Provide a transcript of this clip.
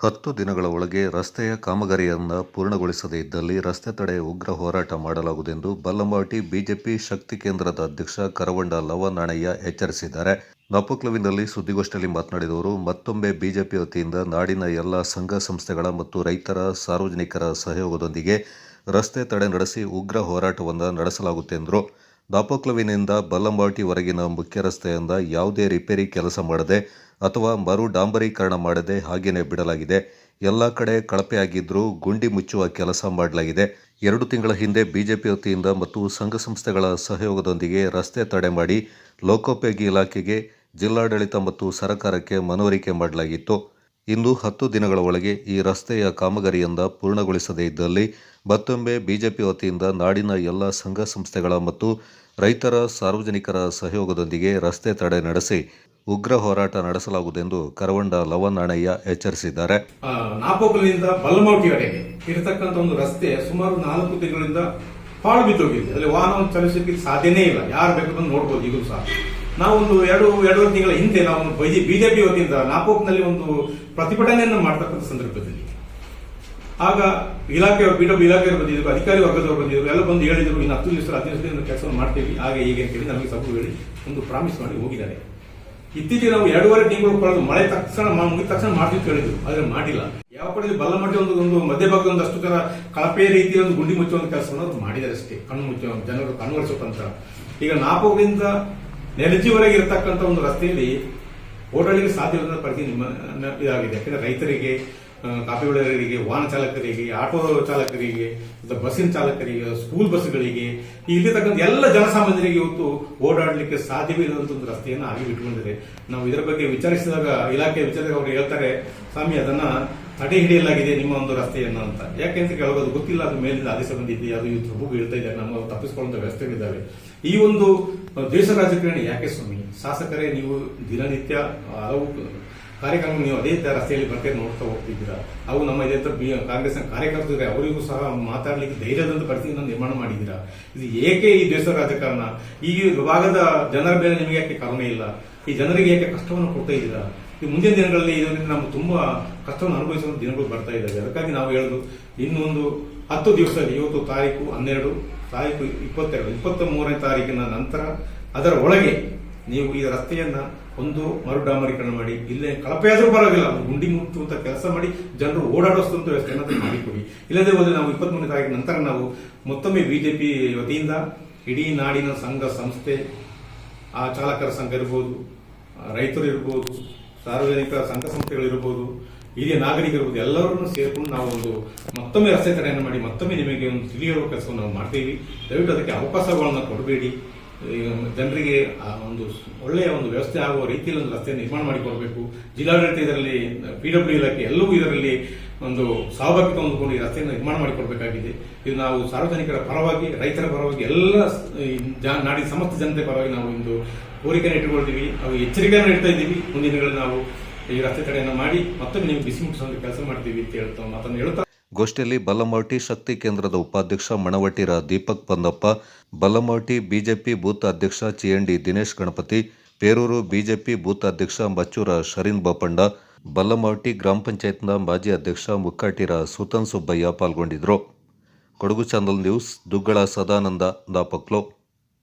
10 ದಿನಗಳ ಒಳಗೆ ರಸ್ತೆಯ ಕಾಮಗಾರಿಯನ್ನು ಪೂರ್ಣಗೊಳಿಸದೇ ಇದ್ದಲ್ಲಿ ರಸ್ತೆ ತಡೆ ಉಗ್ರ ಹೋರಾಟ ಮಾಡಲಾಗುವುದೆಂದು ಬಲ್ಲಮಾಟಿ ಬಿಜೆಪಿ ಶಕ್ತಿ ಕೇಂದ್ರದ ಅಧ್ಯಕ್ಷ ಕರವಂಡ ಲವನಾಣಯ್ಯ ಎಚ್ಚರಿಸಿದ್ದಾರೆ. ನಾಪೋಕ್ಲುವಿನಲ್ಲಿ ಸುದ್ದಿಗೋಷ್ಠಿಯಲ್ಲಿ ಮಾತನಾಡಿದ ಅವರು, ಮತ್ತೊಮ್ಮೆ ಬಿಜೆಪಿ ವತಿಯಿಂದ ನಾಡಿನ ಎಲ್ಲ ಸಂಘ ಸಂಸ್ಥೆಗಳ ಮತ್ತು ರೈತರ, ಸಾರ್ವಜನಿಕರ ಸಹಯೋಗದೊಂದಿಗೆ ರಸ್ತೆ ತಡೆ ನಡೆಸಿ ಉಗ್ರ ಹೋರಾಟವನ್ನು ನಡೆಸಲಾಗುತ್ತೆ ಎಂದರು. ನಾಪೋಕ್ಲುವಿನಿಂದ ಬಲ್ಲಮಾಟಿವರೆಗಿನ ಮುಖ್ಯ ರಸ್ತೆಯಿಂದ ಯಾವುದೇ ರಿಪೇರಿ ಕೆಲಸ ಮಾಡದೆ ಅಥವಾ ಮರು ಡಾಂಬರೀಕರಣ ಮಾಡದೆ ಹಾಗೇನೆ ಬಿಡಲಾಗಿದೆ. ಎಲ್ಲ ಕಡೆ ಕಳಪೆಯಾಗಿದ್ದರೂ ಗುಂಡಿ ಮುಚ್ಚುವ ಕೆಲಸ ಮಾಡಲಾಗಿದೆ. 2 ತಿಂಗಳ ಹಿಂದೆ ಬಿಜೆಪಿ ವತಿಯಿಂದ ಮತ್ತು ಸಂಘ ಸಂಸ್ಥೆಗಳ ಸಹಯೋಗದೊಂದಿಗೆ ರಸ್ತೆ ತಡೆ ಮಾಡಿ ಲೋಕೋಪಯೋಗಿ ಇಲಾಖೆಗೆ, ಜಿಲ್ಲಾಡಳಿತ ಮತ್ತು ಸರ್ಕಾರಕ್ಕೆ ಮನವರಿಕೆ ಮಾಡಲಾಗಿತ್ತು. ಇಂದು 10 ದಿನಗಳ ಒಳಗೆ ಈ ರಸ್ತೆಯ ಕಾಮಗಾರಿಯಿಂದ ಪೂರ್ಣಗೊಳಿಸದೇ ಇದ್ದಲ್ಲಿ ಮತ್ತೊಮ್ಮೆ ಬಿಜೆಪಿ ವತಿಯಿಂದ ನಾಡಿನ ಎಲ್ಲ ಸಂಘ ಸಂಸ್ಥೆಗಳ ಮತ್ತು ರೈತರ, ಸಾರ್ವಜನಿಕರ ಸಹಯೋಗದೊಂದಿಗೆ ರಸ್ತೆ ತಡೆ ನಡೆಸಿ ಉಗ್ರ ಹೋರಾಟ ನಡೆಸಲಾಗುವುದೆಂದು ಕರವಂಡ ಲವನಾಣಯ್ಯ ಎಚ್ಚರಿಸಿದ್ದಾರೆ. ನಾಪೋಕ್ಲಿನಿಂದ ಬಲ್ಲಮಾಟಿವರೆಗೆ ಇರತಕ್ಕಂಥ ಒಂದು ರಸ್ತೆ ಸುಮಾರು 4 ತಿಂಗಳಿಂದ ಪಾಳು ಬಿದ್ದೋಗಿದೆ. ಅಲ್ಲಿ ವಾಹನ ಚಲಿಸಲಿಕ್ಕೆ ಸಾಧ್ಯನೇ ಇಲ್ಲ. ಯಾರು ಬೇಕಾದ್ರೂ ನೋಡ್ಬೋದು. ಈಗಲೂ ಸಹ ನಾವೊಂದು ಎರಡೂವರೆ ತಿಂಗಳ ಹಿಂದೆ ನಾವು ಬಿಜೆಪಿ ವತಿಯಿಂದ ನಾಪೋಕ್ನಲ್ಲಿ ಒಂದು ಪ್ರತಿಭಟನೆಯನ್ನು ಮಾಡತಕ್ಕಂಥ ಸಂದರ್ಭದಲ್ಲಿ ಆಗ ಇಲಾಖೆಯವರು, ಬಿಡಬ್ಲ್ಯೂ ಇಲಾಖೆಯವರು ಬಂದಿದ್ರು, ಅಧಿಕಾರಿ ವರ್ಗದವರು ಬಂದಿದ್ರು, ಎಲ್ಲ ಬಂದು ಹೇಳಿದ್ರು, ಇನ್ನು 10 ದಿವಸ 15 ದಿವಸದಿಂದ ಕೆಲಸ ಮಾಡ್ತೀವಿ, ಹಾಗೆ ಹೀಗೆ ಅಂತ ಹೇಳಿ ನಮಗೆ ಸಭೆ ಹೇಳಿ ಒಂದು ಪ್ರಾಮಿಸ್ ಮಾಡಿ ಹೋಗಿದ್ದಾರೆ. ಇತ್ತೀಚೆಗೆ ನಾವು 2.5 ತಿಂಗಳು ಕಳೆದು ಮಳೆ ಮುಗಿದ ತಕ್ಷಣ ಮಾಡ್ತೀವಿ ಹೇಳಿದ್ರು, ಆದ್ರೆ ಮಾಡಿಲ್ಲ. ಯಾವ ಕಡೆ ಬಲ್ಲಮಾಟಿ ಒಂದು ಮಧ್ಯಭಾಗದ ಒಂದಷ್ಟು ಜನ ಕಳಪೆ ರೀತಿಯ ಒಂದು ಗುಂಡಿ ಮುಚ್ಚುವಂತ ಕೆಲಸವನ್ನು ಅವರು ಮಾಡಿದ್ದಾರೆ ಅಷ್ಟೇ, ಕಣ್ಣು ಮುಚ್ಚುವ ಜನರು ಕಣ್ವರಿಸುವಂತ. ಈಗ ನಾಪೋಕ್ಲಿಂದ ನೆಲಜಿವರೆಗೆ ಇರತಕ್ಕಂಥ ಒಂದು ರಸ್ತೆಯಲ್ಲಿ ಓಡಾಡಲಿಕ್ಕೆ ಸಾಧ್ಯವಾದ ಪರಿಸ್ಥಿತಿ ಇದಾಗಿದೆ. ಯಾಕಂದ್ರೆ ರೈತರಿಗೆ, ಕಾಫಿ ಬೆಳೆಗಾರರಿಗೆ, ವಾಹನ ಚಾಲಕರಿಗೆ, ಆಟೋ ಚಾಲಕರಿಗೆ, ಬಸ್ಸಿನ ಚಾಲಕರಿಗೆ, ಸ್ಕೂಲ್ ಬಸ್ಗಳಿಗೆ, ಇಲ್ಲಿರ್ತಕ್ಕಂಥ ಎಲ್ಲ ಜನಸಾಮಾನ್ಯರಿಗೆ ಇವತ್ತು ಓಡಾಡಲಿಕ್ಕೆ ಸಾಧ್ಯವೇ ಇರುವಂತ ಒಂದು ರಸ್ತೆಯನ್ನು ಆಗಿ ಬಿಟ್ಟುಕೊಂಡಿದ್ದಾರೆ. ನಾವು ಇದರ ಬಗ್ಗೆ ವಿಚಾರಿಸಿದಾಗ, ಇಲಾಖೆ ವಿಚಾರಿಸಿದಾಗ ಅವರು ಹೇಳ್ತಾರೆ, ಸ್ವಾಮಿ ಅದನ್ನ ತಡೆ ಹಿಡಿಯಲಾಗಿದೆ ನಿಮ್ಮ ಒಂದು ರಸ್ತೆಯನ್ನು ಅಂತ. ಯಾಕೆಂತ ಕೇಳೋದು ಗೊತ್ತಿಲ್ಲ. ಅದು ಮೇಲಿಂದ ಆದೇಶ ಬಂದಿದೆ, ಅದು ಇವತ್ತು ಹೋಗಿ ಹೇಳ್ತಾ ಇದ್ದಾರೆ, ನಮ್ಮ ತಪ್ಪಿಸಿಕೊಳ್ಳುವಂತ ವ್ಯವಸ್ಥೆಗಳಿದ್ದಾವೆ. ಈ ಒಂದು ದೇಶ ರಾಜಕಾರಣಿ ಯಾಕೆ ಸ್ವಾಮಿ? ಶಾಸಕರೇ ನೀವು ದಿನನಿತ್ಯ ಹಲವು ಕಾರ್ಯಕ್ರಮ ನೀವು ಅದೇ ರಸ್ತೆಯಲ್ಲಿ ಬರ್ತಾ ನೋಡ್ತಾ ಹೋಗ್ತಿದ್ದೀರಾ. ಅವು ನಮ್ಮ ಇದೇ ಕಾಂಗ್ರೆಸ್ನ ಕಾರ್ಯಕರ್ತರು, ಅವರಿಗೂ ಸಹ ಮಾತಾಡ್ಲಿಕ್ಕೆ ಧೈರ್ಯದಂತ ಪರಿಸ್ಥಿತಿಯನ್ನು ನಿರ್ಮಾಣ ಮಾಡಿದ್ದೀರಾ. ಇದು ಏಕೆ ಈ ದೇಶ ರಾಜಕಾರಣ? ಈ ವಿಭಾಗದ ಜನರ ಮೇಲೆ ನಿಮಗೆ ಯಾಕೆ ಕರುಣೆ ಇಲ್ಲ? ಈ ಜನರಿಗೆ ಯಾಕೆ ಕಷ್ಟವನ್ನು ಕೊಡ್ತಾ ಇದ್ದೀರಾ? ಈ ಮುಂದಿನ ದಿನಗಳಲ್ಲಿ ಇದರಿಂದ ನಾವು ತುಂಬಾ ಕಷ್ಟವನ್ನು ಅನುಭವಿಸುವ ದಿನಗಳು ಬರ್ತಾ ಇದ್ದಾವೆ. ಅದಕ್ಕಾಗಿ ನಾವು ಹೇಳುದು, ಇನ್ನೊಂದು 10 ದಿವಸದಲ್ಲಿ, ಇವತ್ತು ತಾರೀಕು 12, ತಾರೀಕು 22, 23ನೇ ತಾರೀಕಿನ ನಂತರ ಅದರ ಒಳಗೆ ನೀವು ಈ ರಸ್ತೆಯನ್ನ ಒಂದು ಮರು ಡಾಂಬರೀಕರಣ ಮಾಡಿ, ಇಲ್ಲೇ ಕಳಪೆ ಆದ್ರೂ ಪರವಾಗಿಲ್ಲ, ಗುಂಡಿ ಮುಟ್ಟುವಂತ ಕೆಲಸ ಮಾಡಿ ಜನರು ಓಡಾಡುವಂತ ವ್ಯವಸ್ಥೆಯನ್ನು ಮಾಡಿಕೊಡಿ. ಇಲ್ಲದೆ ಹೋದ್ರೆ ನಾವು 23ನೇ ತಾರೀಕಿನ ನಂತರ ನಾವು ಮತ್ತೊಮ್ಮೆ ಬಿಜೆಪಿ ವತಿಯಿಂದ ಇಡೀ ನಾಡಿನ ಸಂಘ ಸಂಸ್ಥೆ, ಆ ಚಾಲಕರ ಸಂಘ ಇರಬಹುದು, ರೈತರು ಇರಬಹುದು, ಸಾರ್ವಜನಿಕ ಸಂಘ ಸಂಸ್ಥೆಗಳಿರಬಹುದು, ಹಿರಿಯ ನಾಗರಿಕರಿರ್ಬೋದು, ಎಲ್ಲರನ್ನು ಸೇರಿಕೊಂಡು ನಾವು ಒಂದು ಮತ್ತೊಮ್ಮೆ ರಸ್ತೆ ತಡೆಯನ್ನು ಮಾಡಿ ಮತ್ತೊಮ್ಮೆ ನಿಮಗೆ ಒಂದು ತಿಳಿಯುವ ಕೆಲಸವನ್ನು ನಾವು ಮಾಡ್ತೀವಿ. ದಯವಿಟ್ಟು ಅದಕ್ಕೆ ಅವಕಾಶಗಳನ್ನು ಕೊಡಬೇಡಿ. ಜನರಿಗೆ ಒಂದು ಒಳ್ಳೆಯ ಒಂದು ವ್ಯವಸ್ಥೆ ಆಗುವ ರೀತಿಯಲ್ಲಿ ಒಂದು ರಸ್ತೆ ನಿರ್ಮಾಣ ಮಾಡಿಕೊಡಬೇಕು. ಜಿಲ್ಲಾಡಳಿತ ಇದರಲ್ಲಿ, ಪಿಡಬ್ಲ್ಯೂ ಇಲಾಖೆ ಎಲ್ಲವೂ ಇದರಲ್ಲಿ ಒಂದು ಸಹಭಾಗಿತ್ವ ಹೊಂದಿಕೊಂಡು ಈ ರಸ್ತೆಯನ್ನು ನಿರ್ಮಾಣ ಮಾಡಿಕೊಡಬೇಕಾಗಿದೆ. ಇದು ನಾವು ಸಾರ್ವಜನಿಕರ ಪರವಾಗಿ, ರೈತರ ಪರವಾಗಿ, ಎಲ್ಲ ನಾಡಿನ ಸಮಸ್ತ ಜನತೆ ಪರವಾಗಿ ನಾವು ಒಂದು ಕೋರಿಕೆಯನ್ನು ಇಟ್ಟುಕೊಳ್ತೀವಿ. ನಾವು ಎಚ್ಚರಿಕೆಯನ್ನು ಇಡ್ತಾ ಇದ್ದೀವಿ. ಮುಂದಿನ ದಿನಗಳಲ್ಲಿ ನಾವು ಈ ರಸ್ತೆ ತಡೆಯನ್ನು ಮಾಡಿ ಮತ್ತೊಮ್ಮೆ ನೀವು ಬಿಸಿ ಮುಟ್ಟಿಸುವಂತ ಕೆಲಸ ಮಾಡ್ತೀವಿ ಅಂತ ಹೇಳ್ತಾ ಮಾತನ್ನು ಹೇಳ್ತಾ. ಗೋಷ್ಠಿಯಲ್ಲಿ ಬಲ್ಲಮಾಟಿ ಶಕ್ತಿ ಕೇಂದ್ರದ ಉಪಾಧ್ಯಕ್ಷ ಮಣವಟ್ಟಿರ ದೀಪಕ್ ಪಂದಪ್ಪ, ಬಲ್ಲಮಾಟಿ ಬಿಜೆಪಿ ಬೂತ್ ಅಧ್ಯಕ್ಷ ಚಿಎಂಡಿ ದಿನೇಶ್ ಗಣಪತಿ, ಪೇರೂರು ಬಿಜೆಪಿ ಬೂತ್ ಅಧ್ಯಕ್ಷ ಮಚ್ಚೂರ ಶರೀನ್ ಬೋಪಣ್ಣ, ಬಲ್ಲಮಾಟಿ ಗ್ರಾಮ ಪಂಚಾಯತ್ನ ಮಾಜಿ ಅಧ್ಯಕ್ಷ ಮುಕ್ಕಾಟಿರ ಸುತನ್ ಸುಬ್ಬಯ್ಯ ಪಾಲ್ಗೊಂಡಿದ್ದರು. Kodagu channel news, Duggala Sadananda, Napoklu.